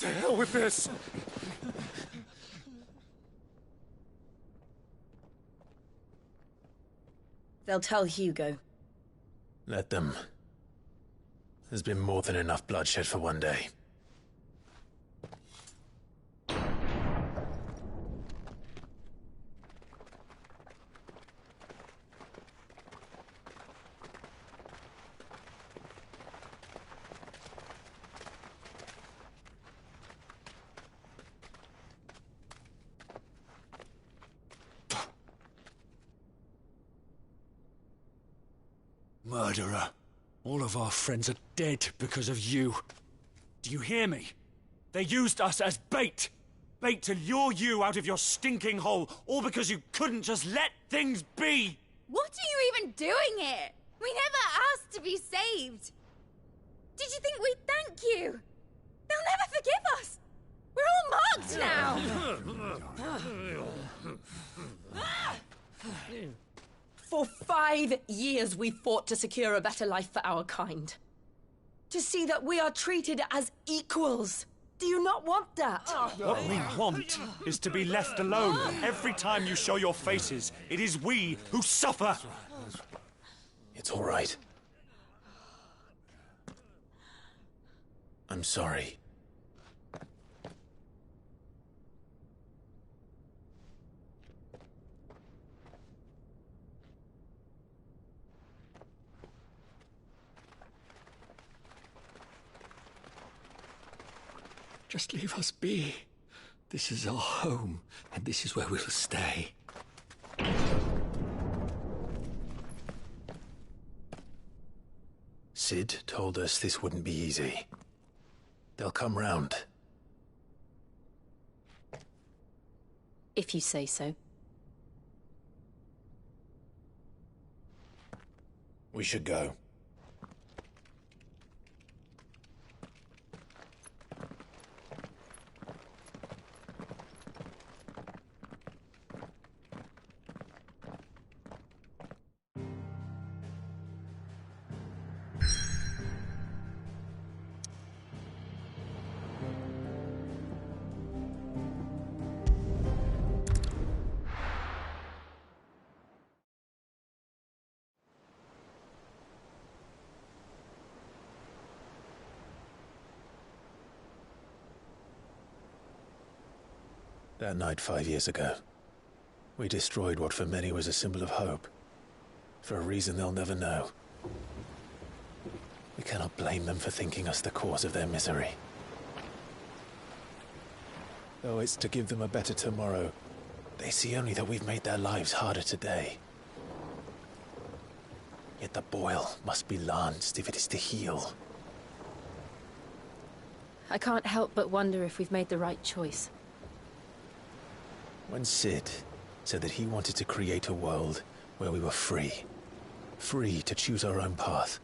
To hell with this! They'll tell Hugo. Let them. There's been more than enough bloodshed for one day. Murderer. All of our friends are dead because of you. Do you hear me? They used us as bait. Bait to lure you out of your stinking hole, all because you couldn't just let things be. What are you even doing here? We never asked to be saved. Did you think we'd thank you? They'll never forgive us. We're all marked now. For 5 years we fought to secure a better life for our kind. To see that we are treated as equals. Do you not want that? What we want is to be left alone. Every time you show your faces, it is we who suffer. It's all right. I'm sorry. Just leave us be. This is our home, and this is where we'll stay. Sid told us this wouldn't be easy. They'll come round. If you say so. We should go. That night 5 years ago, we destroyed what for many was a symbol of hope. For a reason they'll never know. We cannot blame them for thinking us the cause of their misery. Though it's to give them a better tomorrow, they see only that we've made their lives harder today. Yet the boil must be lanced if it is to heal. I can't help but wonder if we've made the right choice. When Sid said that he wanted to create a world where we were free. Free to choose our own path.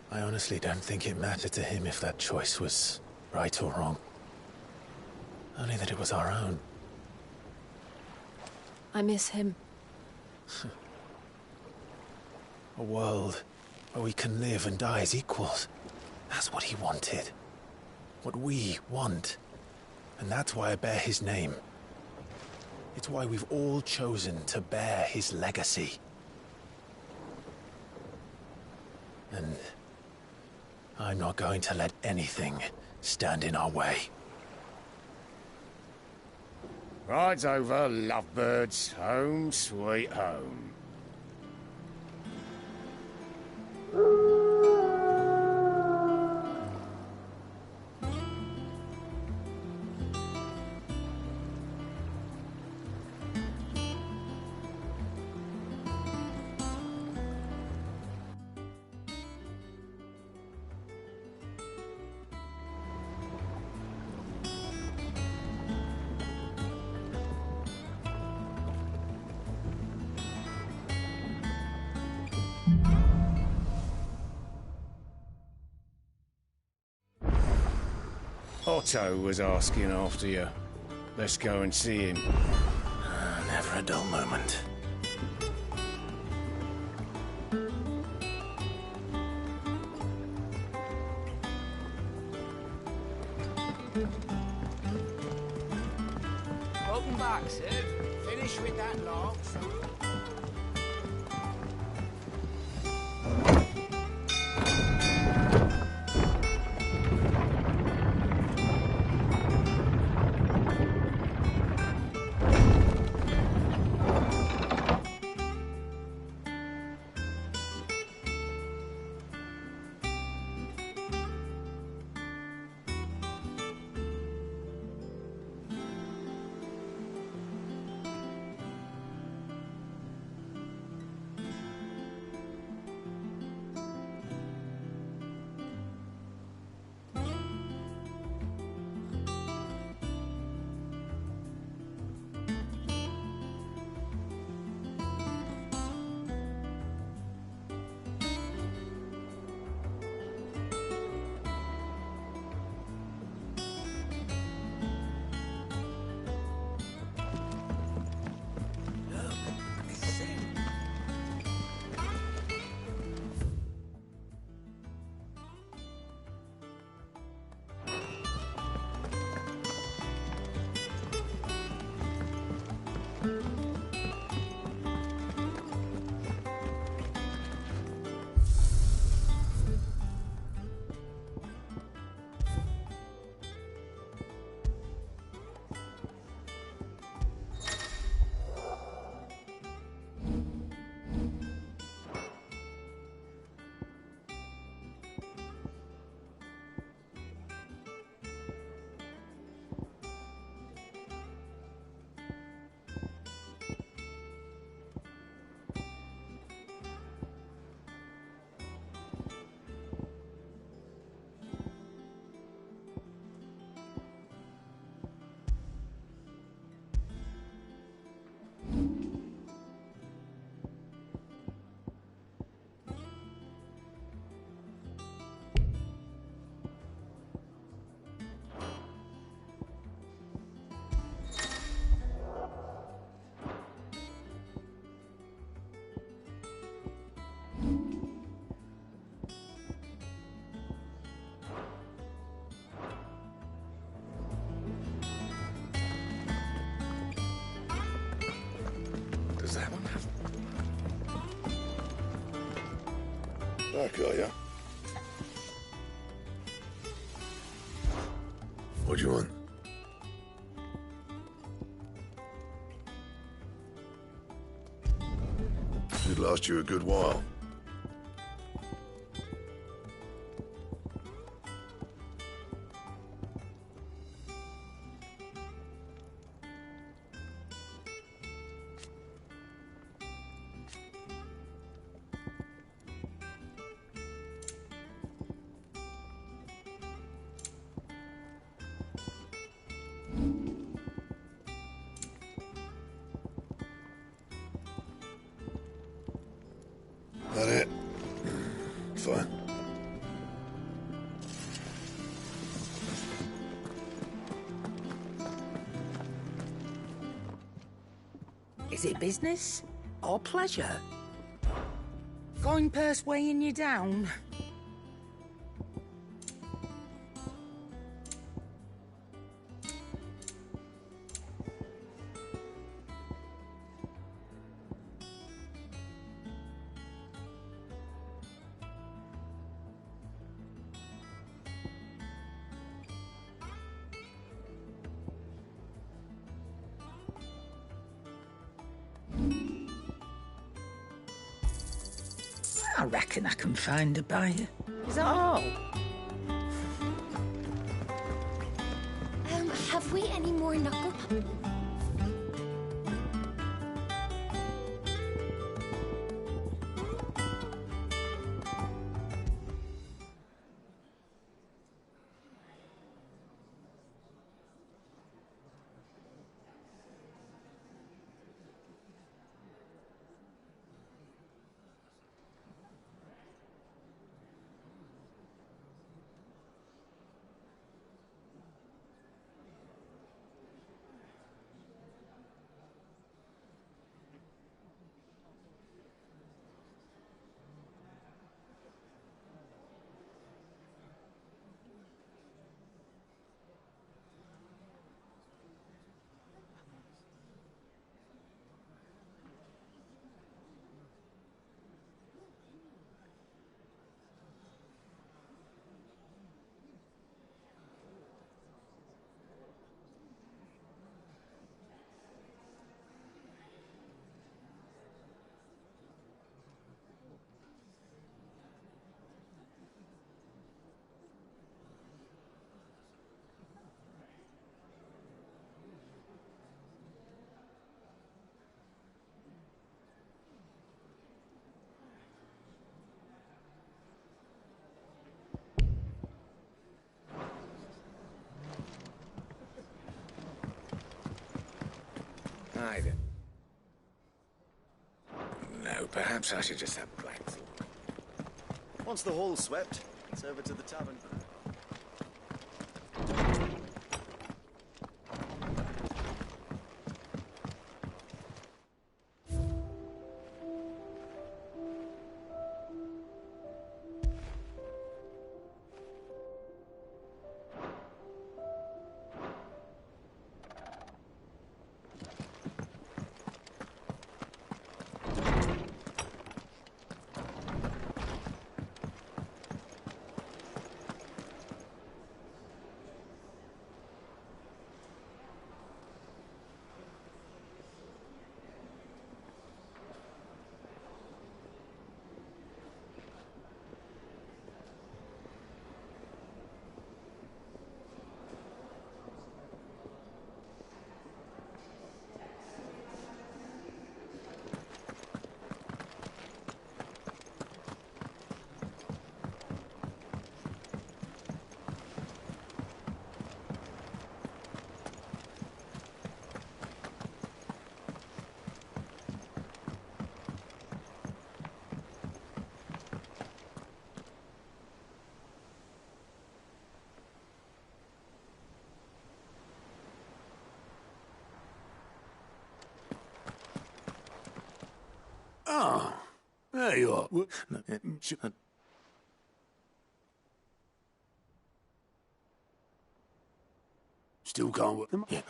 I honestly don't think it mattered to him if that choice was right or wrong. Only that it was our own. I miss him. A world where we can live and die as equals. That's what he wanted. What we want. And that's why I bear his name. It's why we've all chosen to bear his legacy. And I'm not going to let anything stand in our way. Rides over, lovebirds, home sweet home. Otto was asking after you. Let's go and see him. Never a dull moment. Welcome back, Sid. Finish with that lot. Does that one have... Back, are ya? What do you want? Should last you a good while. Is it business or pleasure? Coin purse weighing you down? I reckon I can find a buyer. Is that all? Have we any more knuckle? Either. No, perhaps I should just have a blank thought. Once the hall's swept, it's over to the tavern. Oh, there you are. Still can't work. Yeah.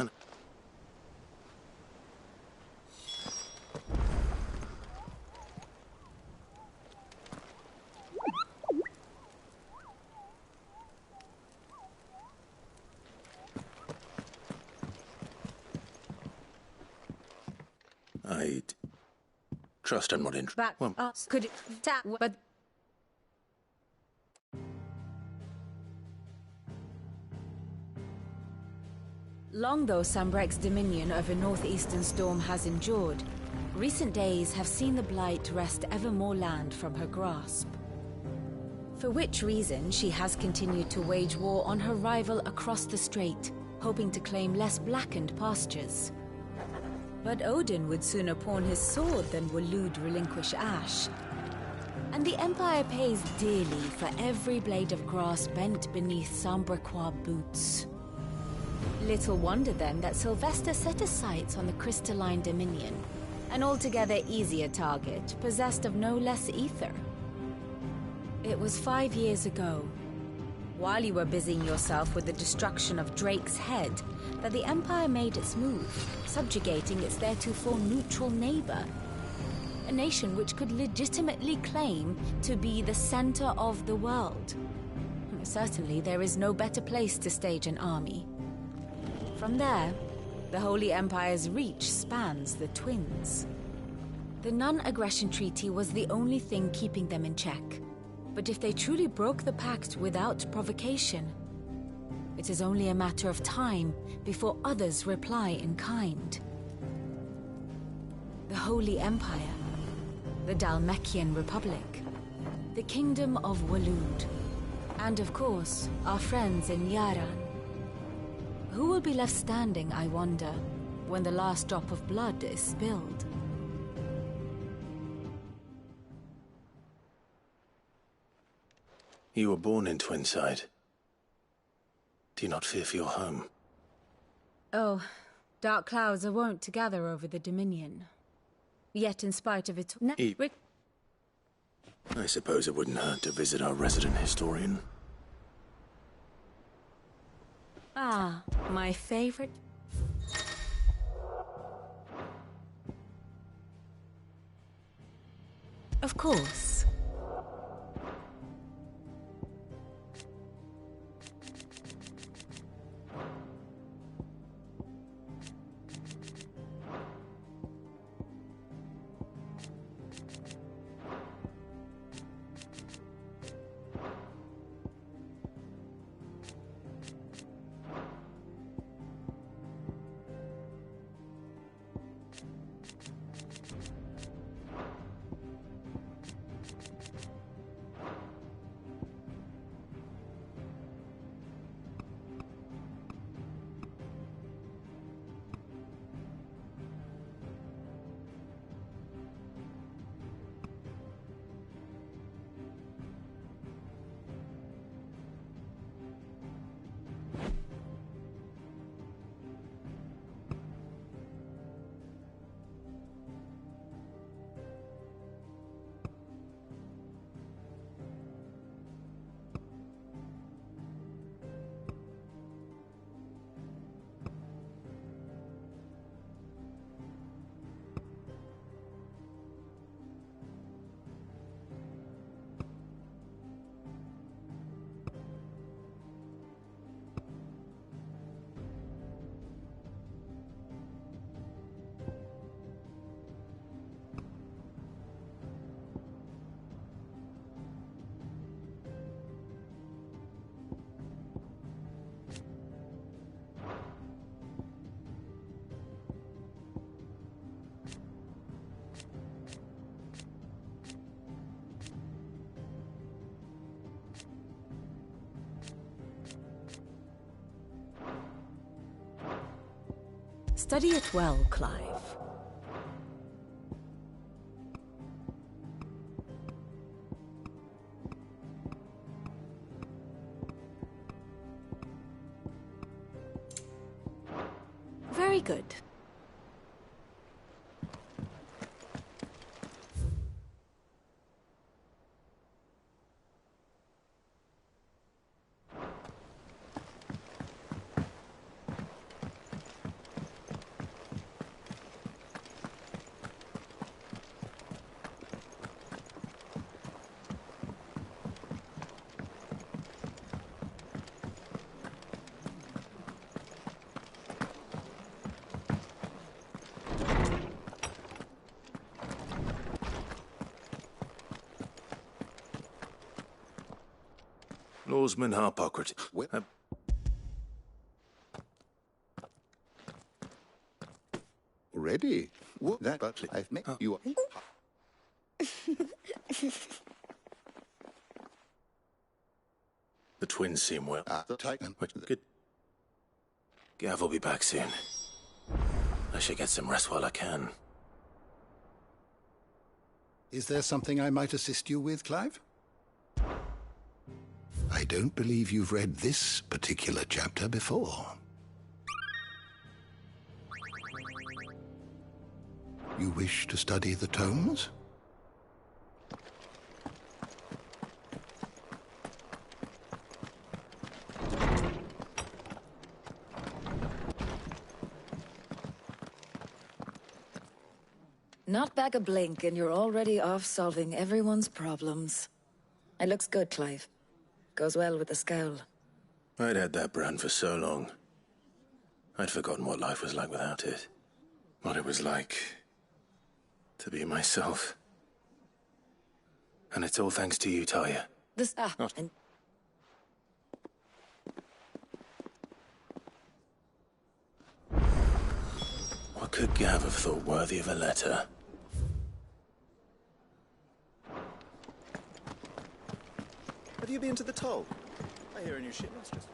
I'd trust I'm not interested. Back Well, us could tap, but long though Sambrek's dominion over northeastern storm has endured, recent days have seen the Blight wrest ever more land from her grasp. For which reason she has continued to wage war on her rival across the strait, hoping to claim less blackened pastures. But Odin would sooner pawn his sword than Waloed relinquish Ash. And the Empire pays dearly for every blade of grass bent beneath Sambrequois boots. Little wonder then that Sylvester set his sights on the crystalline dominion, An altogether easier target, possessed of no less ether. It was 5 years ago, while you were busying yourself with the destruction of Drake's head, that the Empire made its move, subjugating its theretofore neutral neighbor. A nation which could legitimately claim to be the center of the world. Certainly, there is no better place to stage an army. From there, the Holy Empire's reach spans the Twins. The non-aggression treaty was the only thing keeping them in check. But if they truly broke the pact without provocation, it is only a matter of time before others reply in kind. The Holy Empire, the Dhalmekian Republic, the Kingdom of Waloed, and of course, our friends in Yaran. Who will be left standing, I wonder, when the last drop of blood is spilled? You were born in Twinside. Do you not fear for your home? Oh, dark clouds are wont to gather over the Dominion. Yet in spite of it... I suppose it wouldn't hurt to visit our resident historian. Ah, my favorite... Of course. Study it well, Clive. Very good. Lawsman Harpocrates. Ready? What that but I've met you. The twins seem well. The Titan. Good. Gav will be back soon. I should get some rest while I can. Is there something I might assist you with, Clive? I don't believe you've read this particular chapter before. You wish to study the tomes? Not back a blink and you're already off solving everyone's problems. It looks good, Clive. Goes well with the scowl. I'd had that brand for so long. I'd forgotten what life was like without it. What it was like to be myself. And it's all thanks to you, Talia. This and What could Gav have thought worthy of a letter? Have you been to the toll? I hear a new shipmaster's.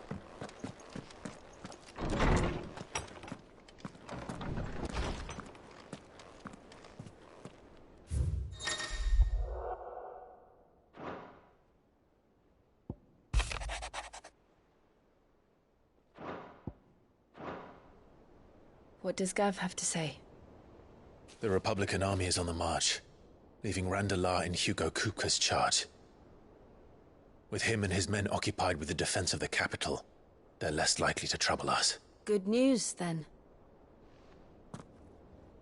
What does Gav have to say? The Republican army is on the march, leaving Randalar in Hugo Kuka's charge. With him and his men occupied with the defense of the capital, they're less likely to trouble us. Good news, then.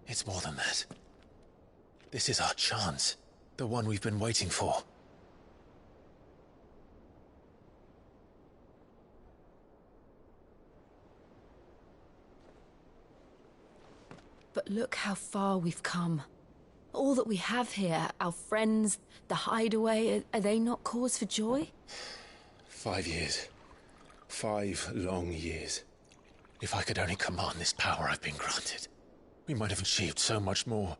It's more than that. This is our chance. The one we've been waiting for. But look how far we've come. All that we have here, our friends, the hideaway, are they not cause for joy? 5 years. 5 long years. If I could only command this power I've been granted, we might have achieved so much more.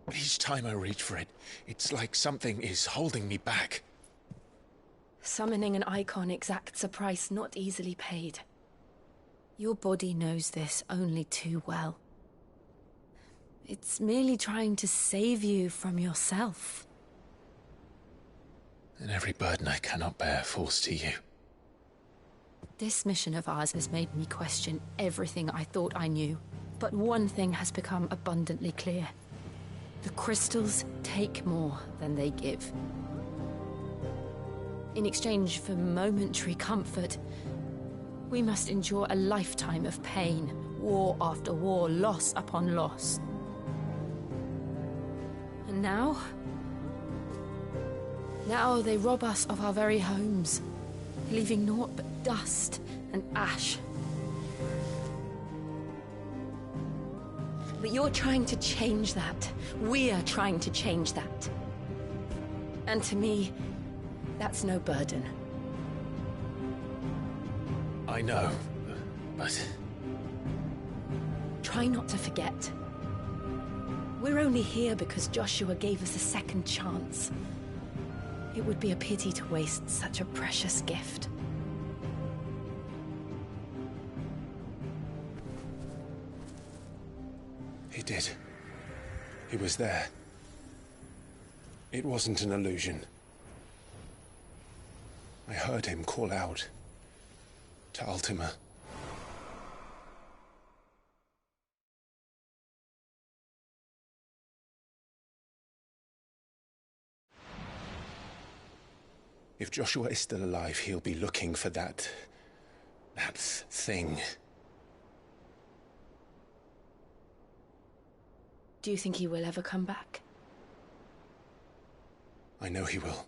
But each time I reach for it, it's like something is holding me back. Summoning an icon exacts a price not easily paid. Your body knows this only too well. It's merely trying to save you from yourself. And every burden I cannot bear falls to you. This mission of ours has made me question everything I thought I knew. But one thing has become abundantly clear. The crystals take more than they give. In exchange for momentary comfort, we must endure a lifetime of pain, war after war, loss upon loss. And now they rob us of our very homes, leaving naught but dust and ash. But you're trying to change that. We're trying to change that. And to me, that's no burden. I know, but... Try not to forget. We're only here because Joshua gave us a second chance. It would be a pity to waste such a precious gift. He did. He was there. It wasn't an illusion. I heard him call out to Ultima. If Joshua is still alive, he'll be looking for that thing. Do you think he will ever come back? I know he will.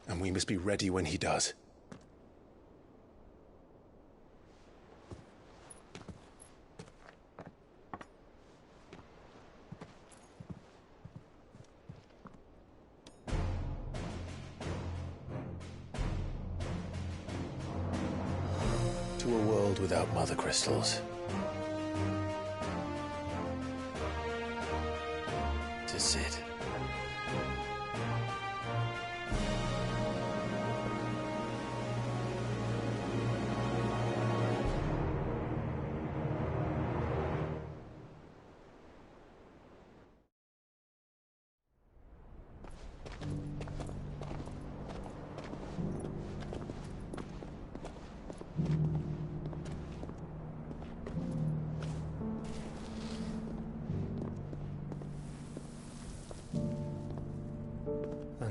And we must be ready when he does. To a world without mother crystals. To Sid.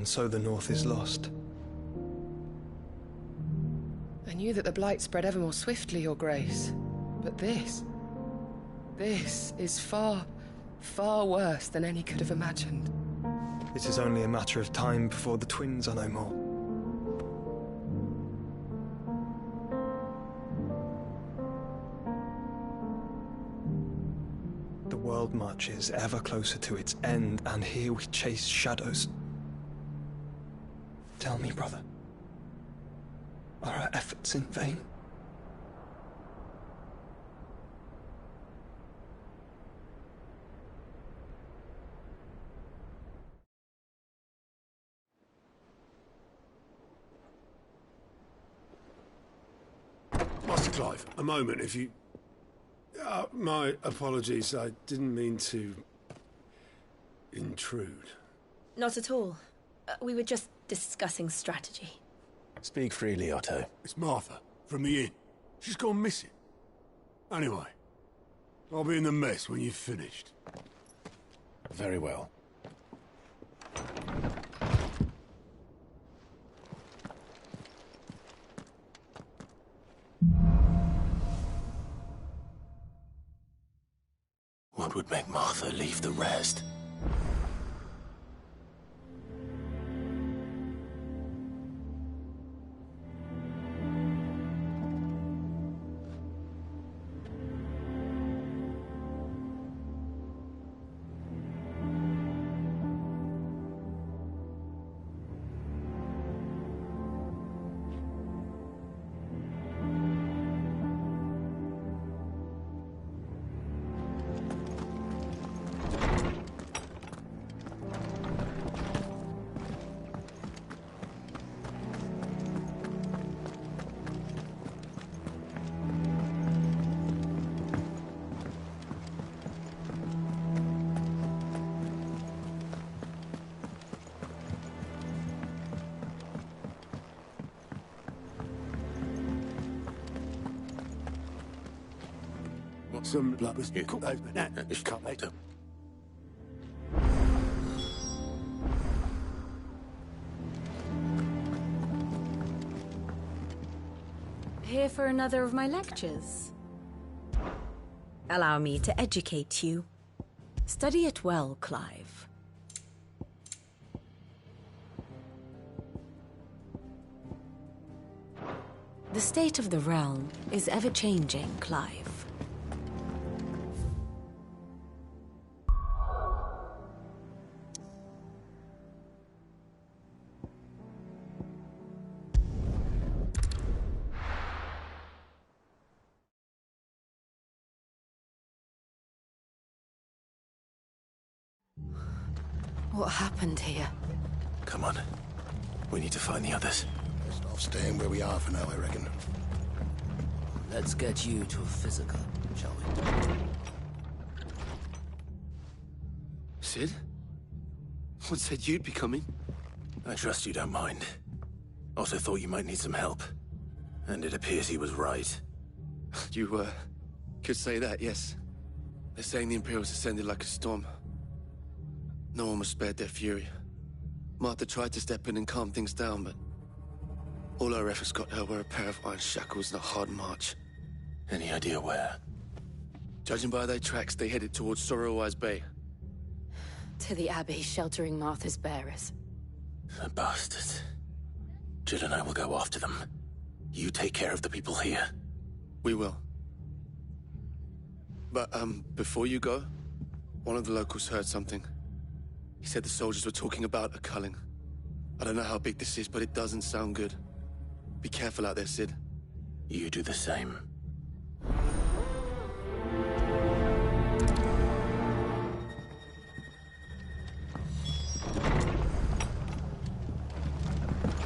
And so the North is lost. I knew that the Blight spread ever more swiftly, Your Grace. But this is far, far worse than any could have imagined. It is only a matter of time before the twins are no more. The world marches ever closer to its end, and here we chase shadows. Tell me, brother, are our efforts in vain? Master Clive, a moment, if you... my apologies, I didn't mean to... intrude. Not at all. We were just discussing strategy. Speak freely, Otto. It's Martha, from the inn. She's gone missing. Anyway, I'll be in the mess when you've finished. Very well. What would make Martha leave the rest? Some blubbers. Cook those, cut later. Here for another of my lectures? Allow me to educate you. Study it well, Clive. The state of the realm is ever-changing, Clive. What happened here? Come on. We need to find the others. Best off staying where we are for now, I reckon. Let's get you to a physical, shall we? Sid? What said you'd be coming? I trust you don't mind. Also thought you might need some help. And it appears he was right. You, could say that, yes. They're saying the Imperials ascended like a storm. No one was spared their fury. Martha tried to step in and calm things down, but all our efforts got her were a pair of iron shackles and a hard march. Any idea where? Judging by their tracks, they headed towards Sorrowwise Bay. To the Abbey, sheltering Martha's bearers. The bastards. Jill and I will go after them. You take care of the people here. We will. But, before you go, one of the locals heard something. He said the soldiers were talking about a culling. I don't know how big this is, but it doesn't sound good. Be careful out there, Sid. You do the same.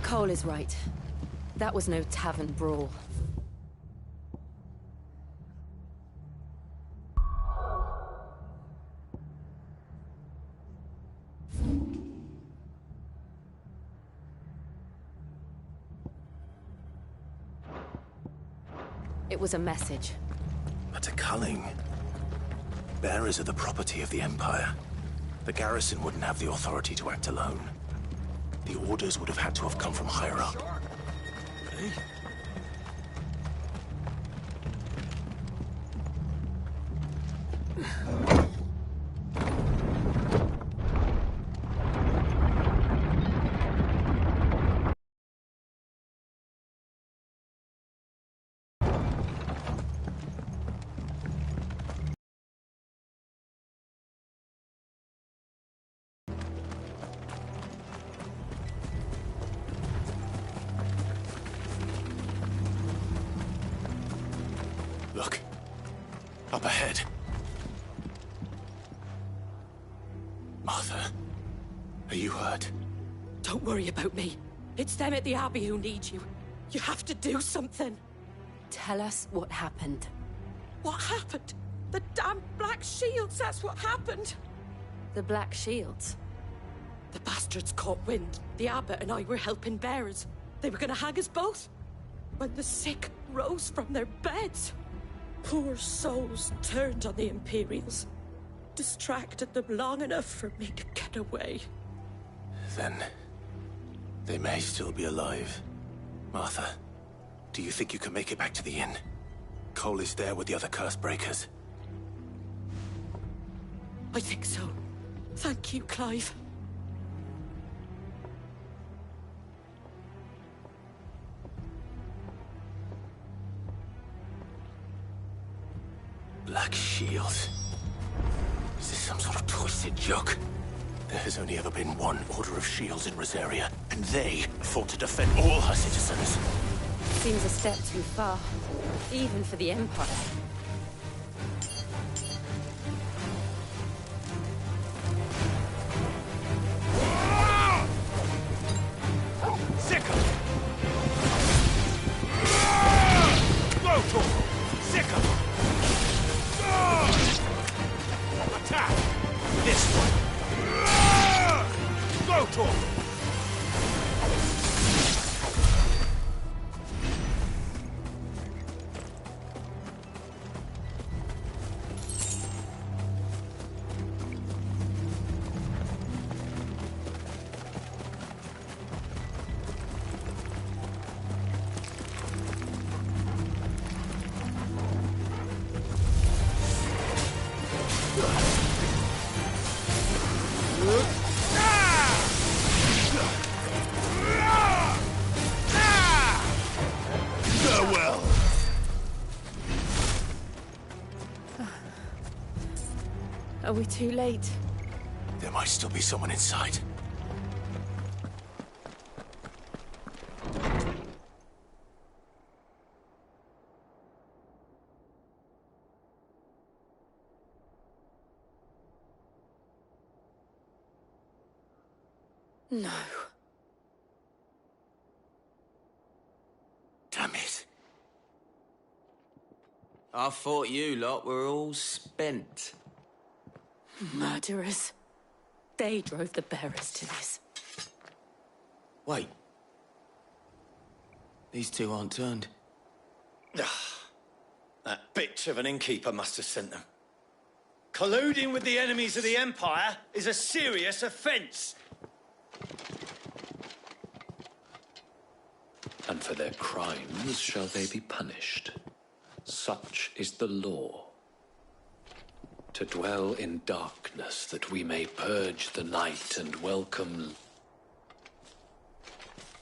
Cole is right. That was no tavern brawl. It was a message. But a culling. Bearers are the property of the Empire. The garrison wouldn't have the authority to act alone. The orders would have had to have come from higher up. Hey? Look. Up ahead. Martha, are you hurt? Don't worry about me. It's them at the Abbey who need you. You have to do something. Tell us what happened. What happened? The damn Black Shields, that's what happened. The Black Shields? The bastards caught wind. The Abbot and I were helping bearers. They were gonna hang us both. When the sick rose from their beds. Poor souls turned on the Imperials. Distracted them long enough for me to get away. Then... they may still be alive. Martha, do you think you can make it back to the inn? Cole is there with the other curse breakers. I think so. Thank you, Clive. Black Shields. Is this some sort of twisted joke? There has only ever been one Order of Shields in Rosaria, and they fought to defend all her citizens. Seems a step too far, even for the Empire. Are we too late? There might still be someone inside. No. Damn it. I thought you lot were all spent. Murderers. They drove the bearers to this. Wait. These two aren't turned. That bitch of an innkeeper must have sent them. Colluding with the enemies of the Empire is a serious offence. And for their crimes shall they be punished. Such is the law. To dwell in darkness, that we may purge the night and welcome...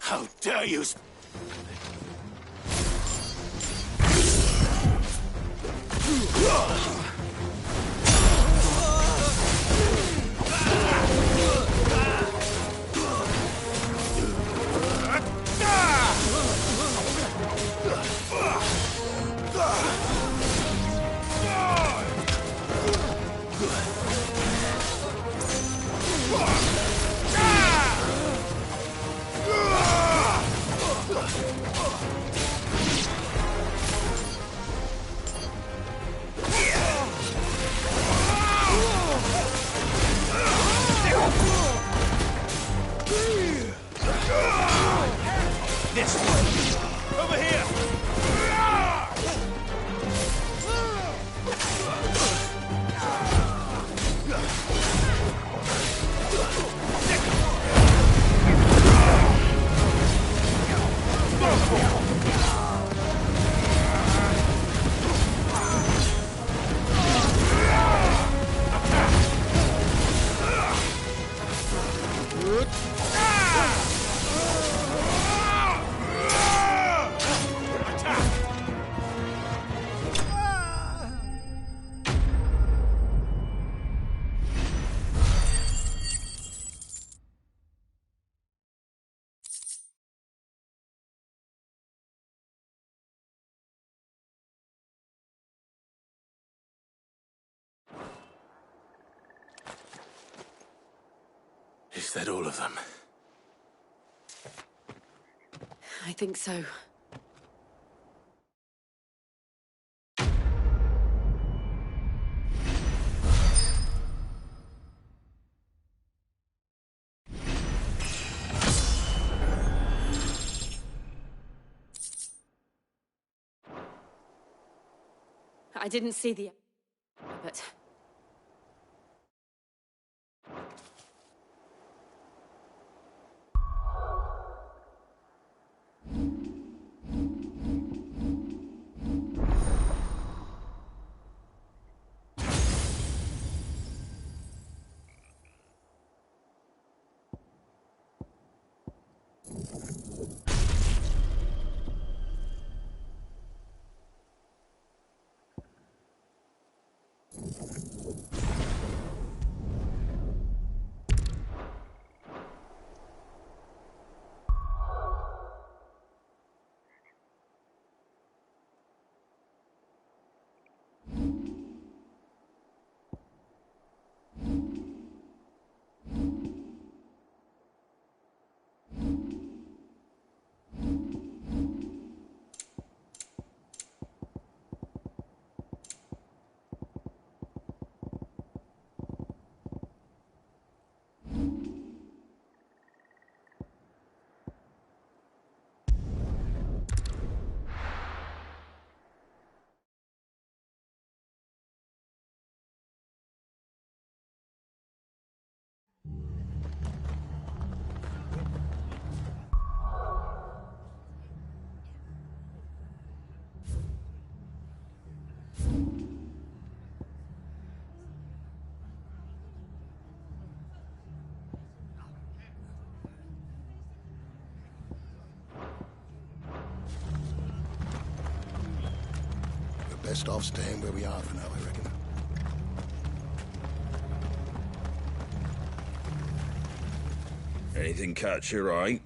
How dare you! Is that all of them? I think so. I didn't see the... but... Best off staying where we are for now, I reckon. Anything catch your eye?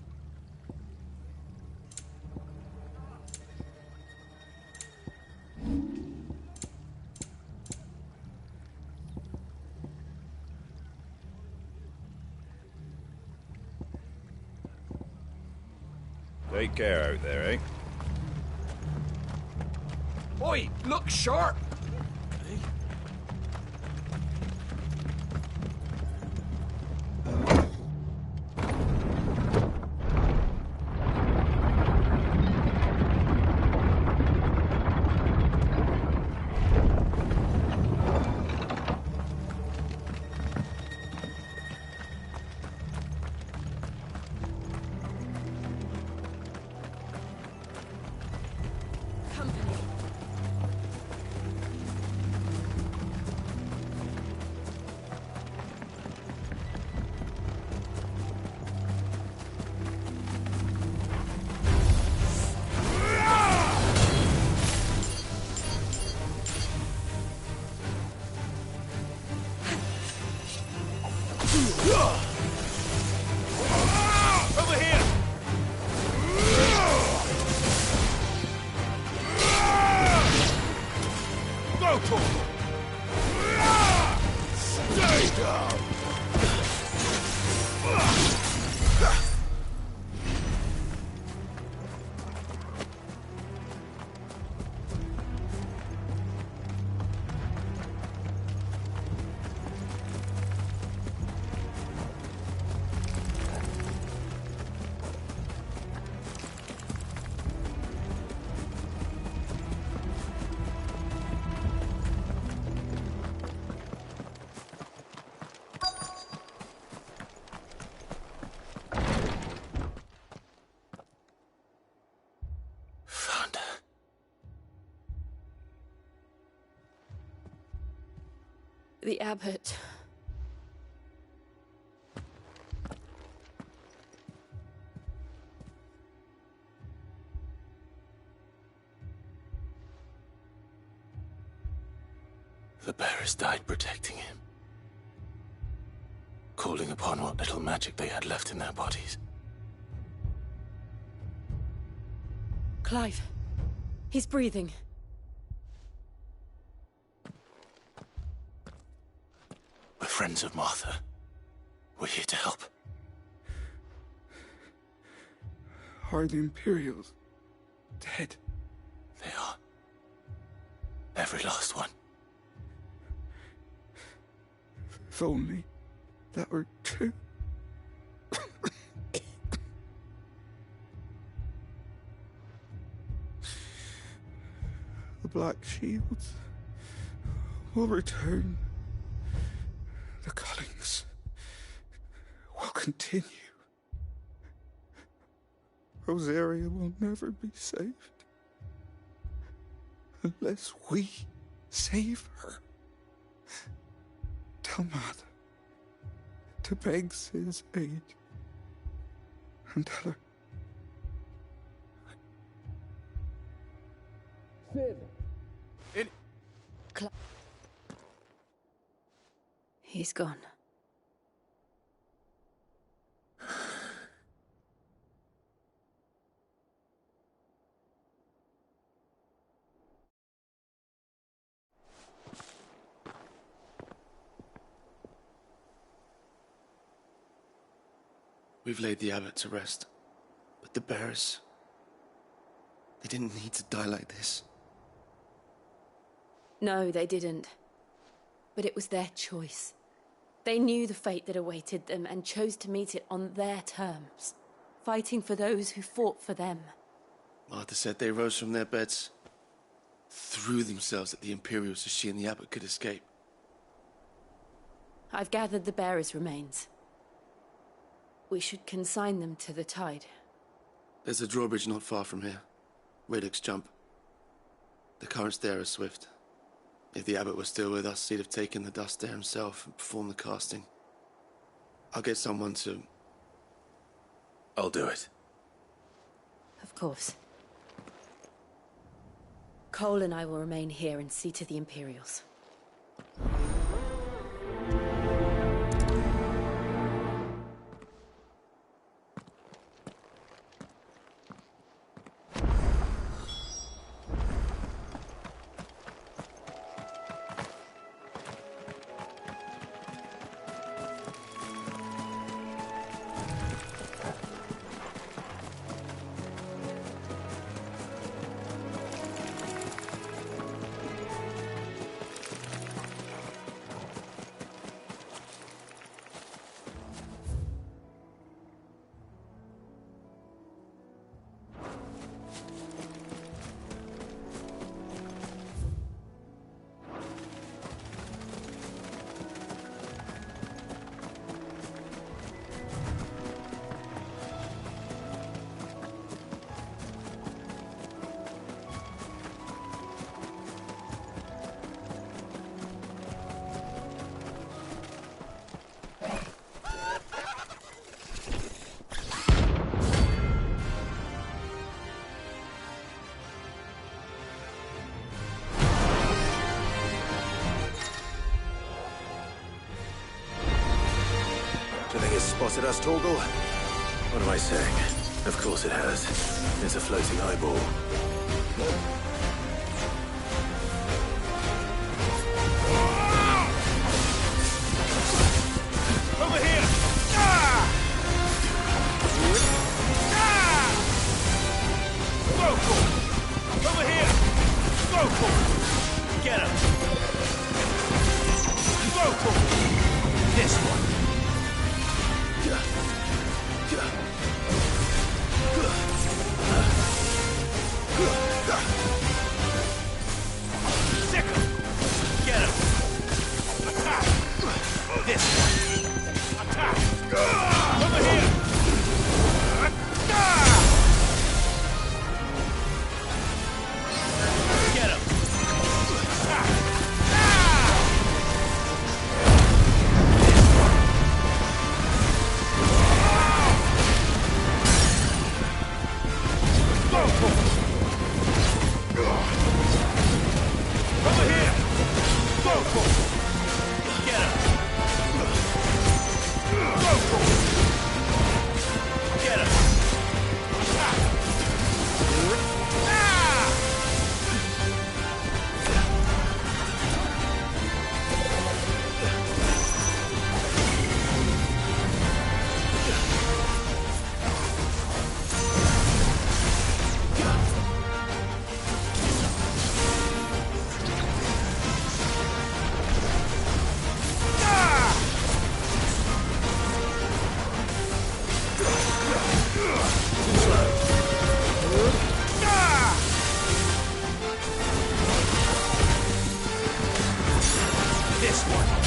Take care out there, eh? Oi, look sharp! Over here! Go, Torgo! Stay down! The abbot. The bearers died protecting him, calling upon what little magic they had left in their bodies. Clive. He's breathing. We're friends of Martha. We're here to help. Are the Imperials dead? They are. Every last one. If only that were true. The Black Shields will return. The cullings will continue. Rosaria will never be saved unless we save her. Tell Mother to beg Sid's aid and tell her. Sid! He's gone. We've laid the abbot to rest. But the bearers... they didn't need to die like this. No, they didn't. But it was their choice. They knew the fate that awaited them and chose to meet it on their terms, fighting for those who fought for them. Martha said they rose from their beds, threw themselves at the Imperials so she and the abbot could escape. I've gathered the bearers' remains. We should consign them to the tide. There's a drawbridge not far from here. Radix Jump. The currents there are swift. If the abbot was still with us, he'd have taken the dust there himself and performed the casting. I'll get someone to... I'll do it. Of course. Cole and I will remain here and see to the Imperials. Do you think it's spotted us, Torgal? What am I saying? Of course it has. It's a floating eyeball. Over here! Ah! Ah! Vocal! Over here! Vocal! Get him! Vocal! This one! Sick him! Get him! Attack! This one! Attack! Over here! Get him! Attack! Over here! Go for it! Get him! Go for it! Get him! Ah! This one.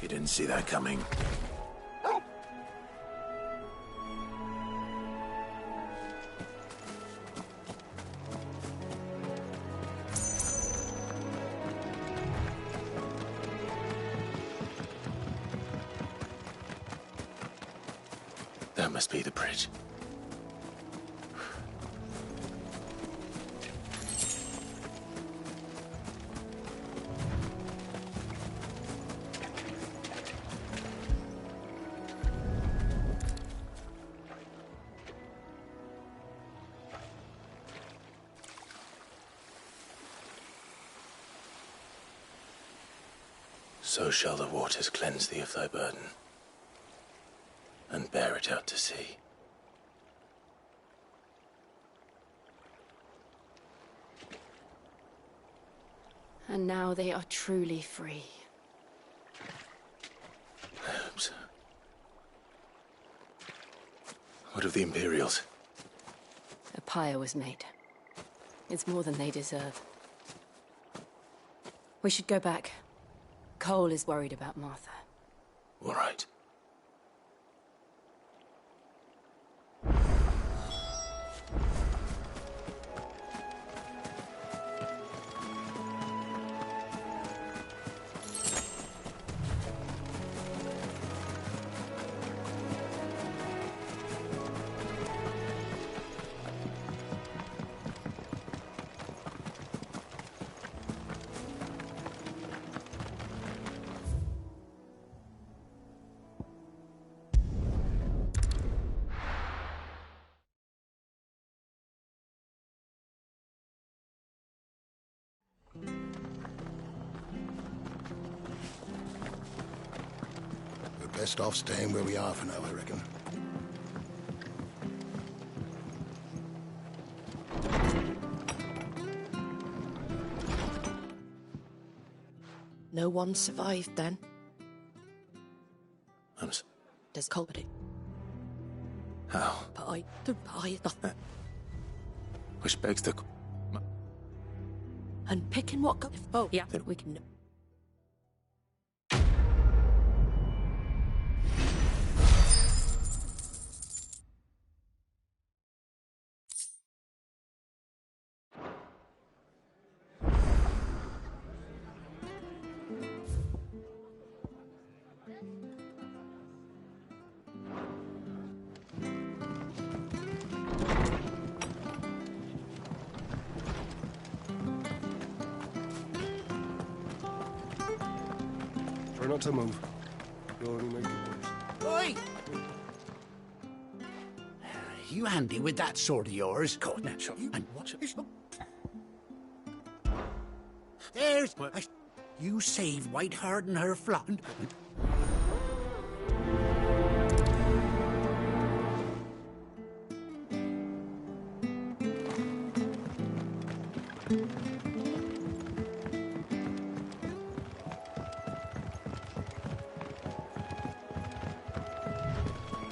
You didn't see that coming. That must be the bridge. So shall the waters cleanse thee of thy burden, and bear it out to sea. And now they are truly free. I hope so. What of the Imperials? A pyre was made. It's more than they deserve. We should go back. Cole is worried about Martha. All right. Best off staying where we are for now, I reckon. No one survived then. Does Colbert? How? But I don't buy nothing. Which begs the... And picking what got... Oh, yeah, that we can... Try not to move. Oi! You handy with that sword of yours? God, now, and watch it. There's... You saved Whiteheart and her flock.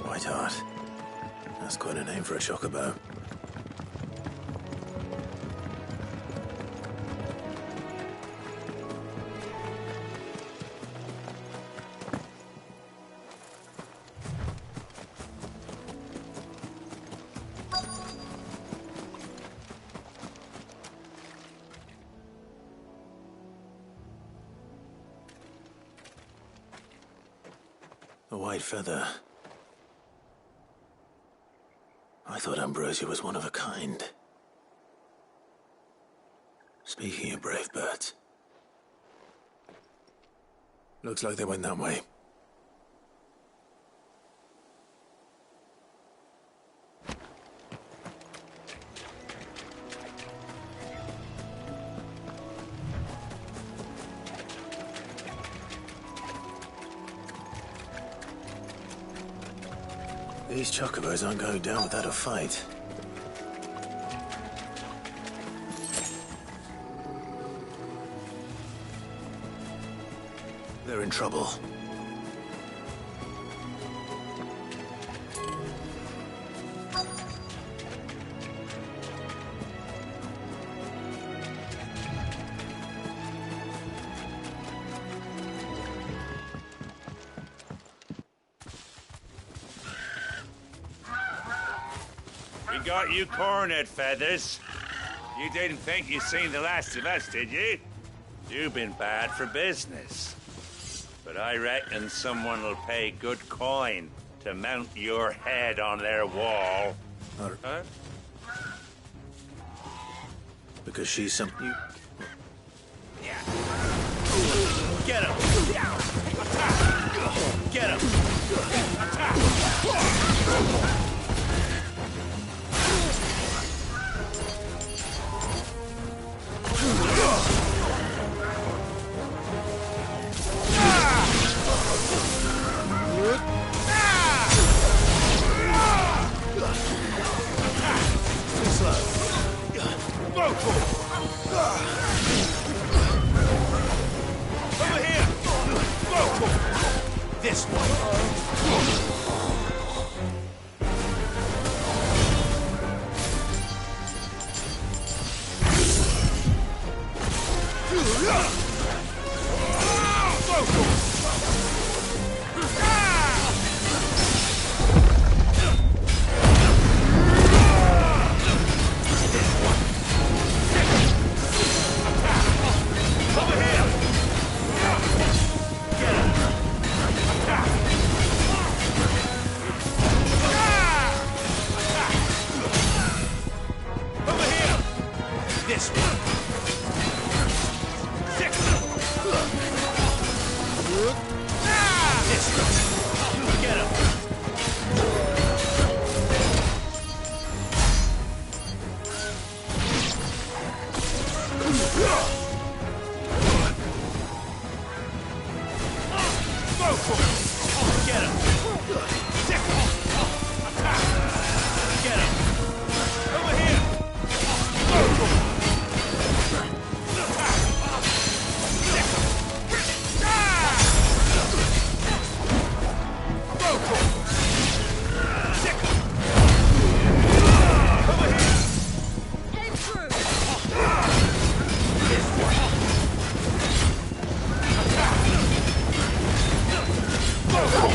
Whiteheart. That's quite a name for a chocobo. A white feather. I thought Ambrosia was one of a kind. Speaking of brave birds, looks like they went that way. These chocobos aren't going down without a fight. They're in trouble. We got you cornered, Feathers. You didn't think you'd seen the last of us, did you? You've been bad for business. But I reckon someone will pay good coin to mount your head on their wall. Huh? Because she's something. Get him! Get him! Over here! This way! Go!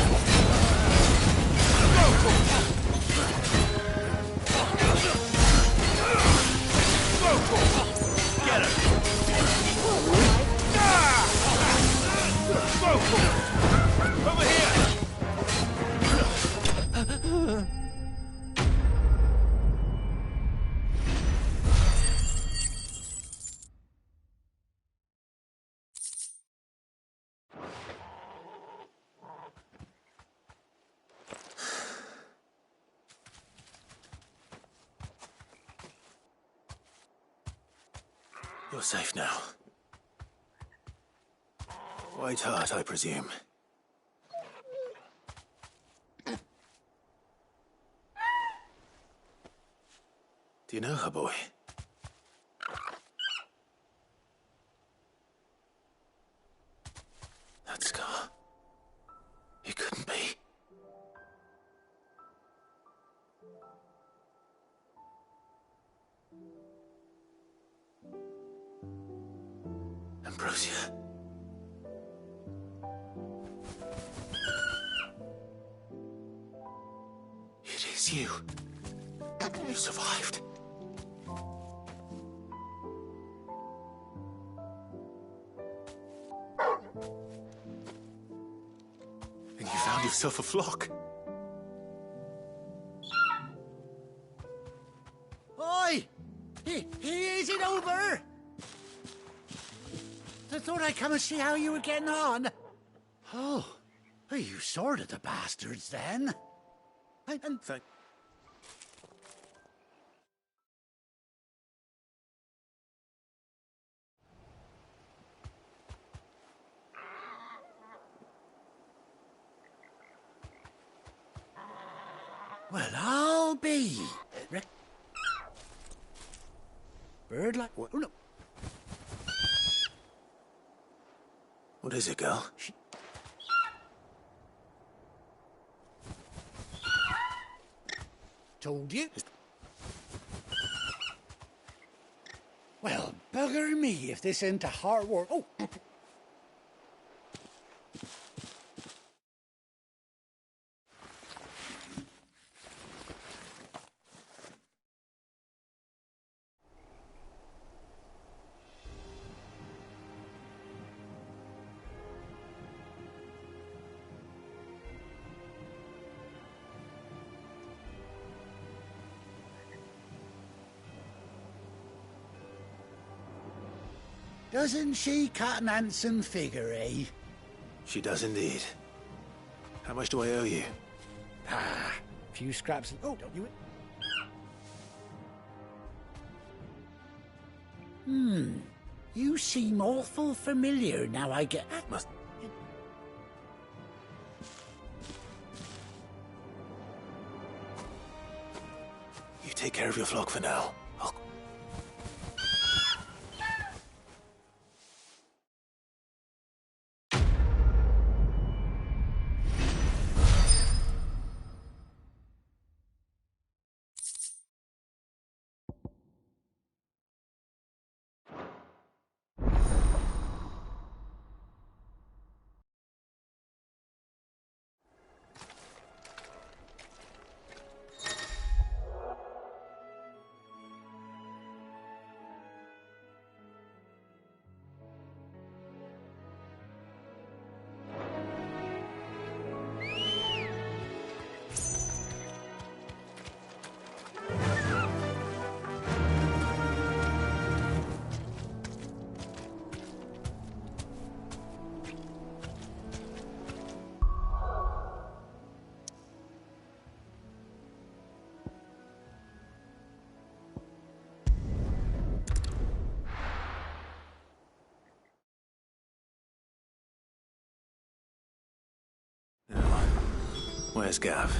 You're safe now. White Hart, I presume. Do you know her, boy? That scar. It couldn't be. Ambrosia. It is you. You survived. And you found yourself a flock. Oi! Is it over? I thought I'd come and see how you were getting on. Oh, you sorted the bastards then. And well, I'll be. Bird like what? Oh, no. What is it, girl? Told you. Well, bugger me if this ain't a hard work. Oh. Doesn't she cut an handsome figure, eh? She does indeed. How much do I owe you? Ah, a few scraps. Oh, don't you? You seem awful familiar now I get... Must... You take care of your flock for now. Where's Gav?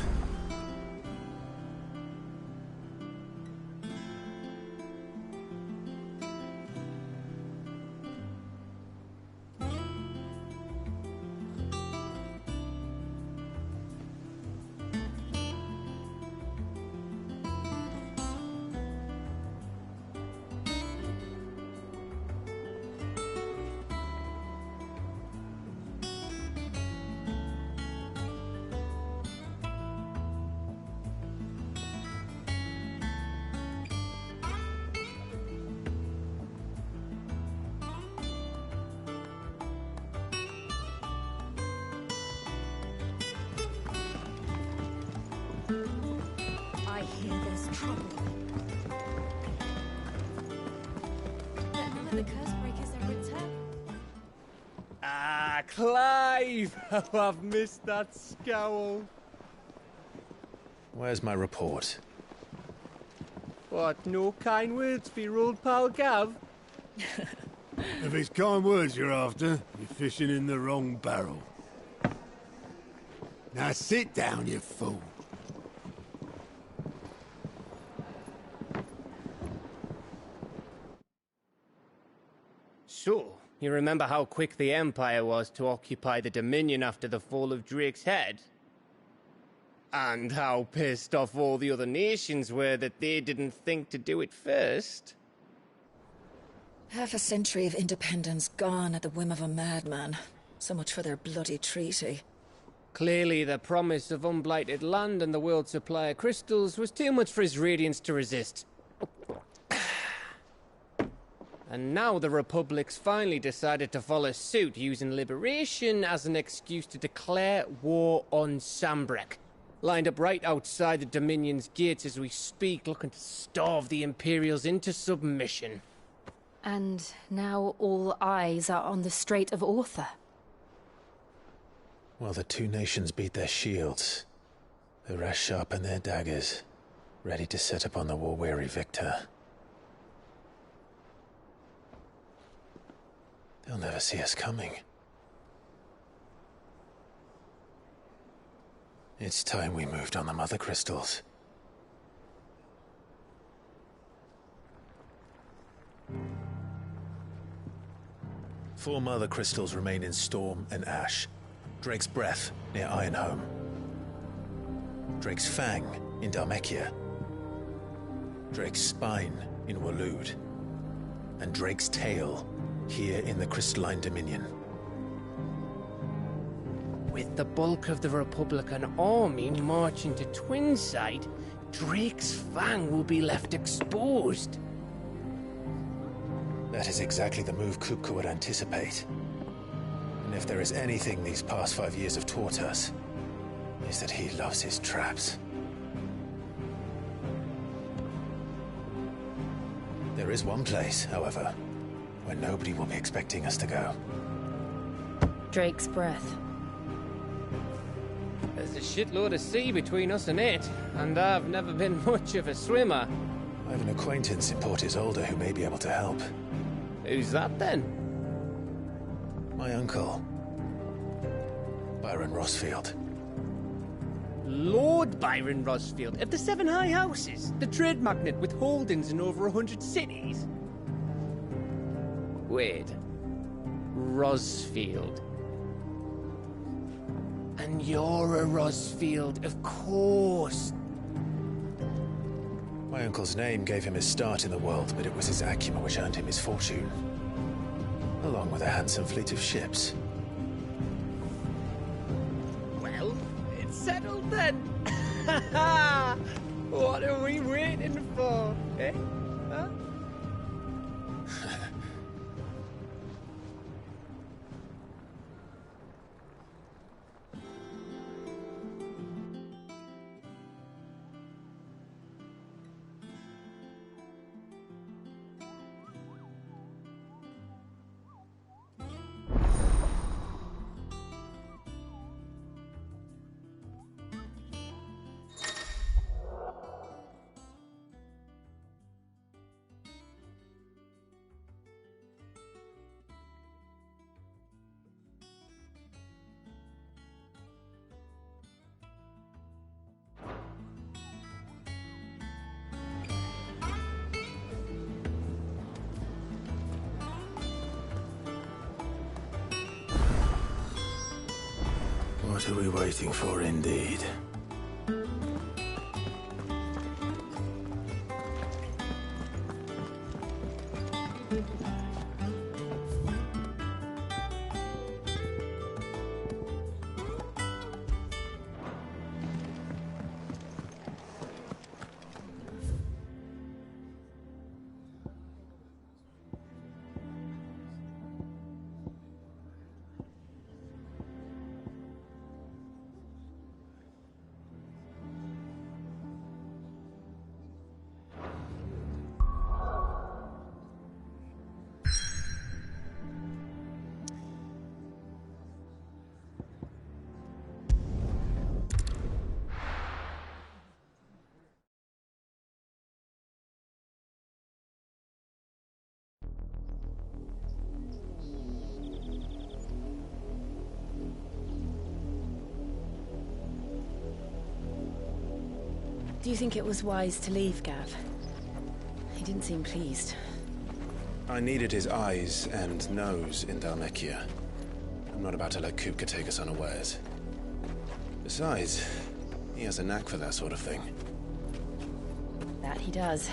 I hear there's trouble. Let none of the curse breakers ever return. Ah, Clive! Oh, I've missed that scowl. Where's my report? What, no kind words for your old pal Gav? If it's kind words you're after, you're fishing in the wrong barrel. Now sit down, you fool. So, you remember how quick the Empire was to occupy the Dominion after the fall of Drake's head? And how pissed off all the other nations were that they didn't think to do it first? Half a century of independence gone at the whim of a madman. So much for their bloody treaty. Clearly, the promise of unblighted land and the world's supply of crystals was too much for his radiance to resist. And now the Republic's finally decided to follow suit, using liberation as an excuse to declare war on Sambrek. Lined up right outside the Dominion's gates as we speak, looking to starve the Imperials into submission. And now all eyes are on the Strait of Author. While the two nations beat their shields, the rest sharpen their daggers, ready to set upon the war-weary victor. They'll never see us coming. It's time we moved on the Mother Crystals. Four Mother Crystals remain in Storm and Ash. Drake's Breath near Ironhome. Drake's Fang in Dhalmekia. Drake's Spine in Waloed. And Drake's Tail here in the Crystalline Dominion. With the bulk of the Republican army marching to Twinside, Drake's Fang will be left exposed. That is exactly the move Kupka would anticipate. And if there is anything these past 5 years have taught us, is that he loves his traps. There is one place, however, where nobody will be expecting us to go. Drake's Breath. There's a shitload of sea between us and it, and I've never been much of a swimmer. I have an acquaintance in Port Isolde who may be able to help. Who's that then? My uncle, Byron Rosfield. Lord Byron Rosfield of the Seven High Houses, the trade magnate with holdings in over 100 cities. Wait, Rosfield. And you're a Rosfield, of course. My uncle's name gave him his start in the world, but it was his acumen which earned him his fortune. Along with a handsome fleet of ships. Well, it's settled then. What are we waiting for, eh? Huh? What are we waiting for, indeed? Do you think it was wise to leave, Gav? He didn't seem pleased. I needed his eyes and nose in Dhalmekia. I'm not about to let Kupka take us unawares. Besides, he has a knack for that sort of thing. That he does.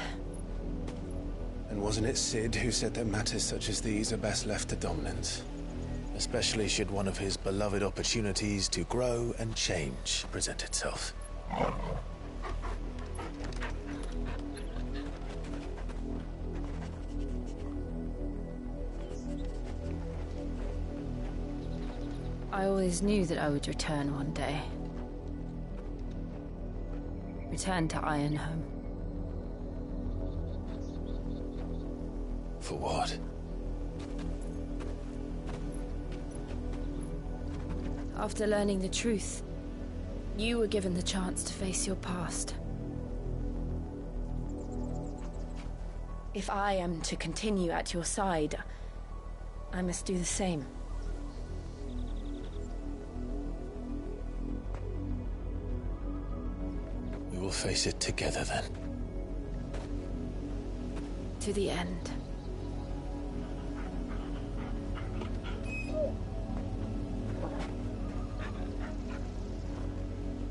And wasn't it Sid who said that matters such as these are best left to dominance? Especially should one of his beloved opportunities to grow and change present itself. I always knew that I would return one day. Return to Ironhome. For what? After learning the truth, you were given the chance to face your past. If I am to continue at your side, I must do the same. We will face it together then. To the end.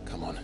Come on.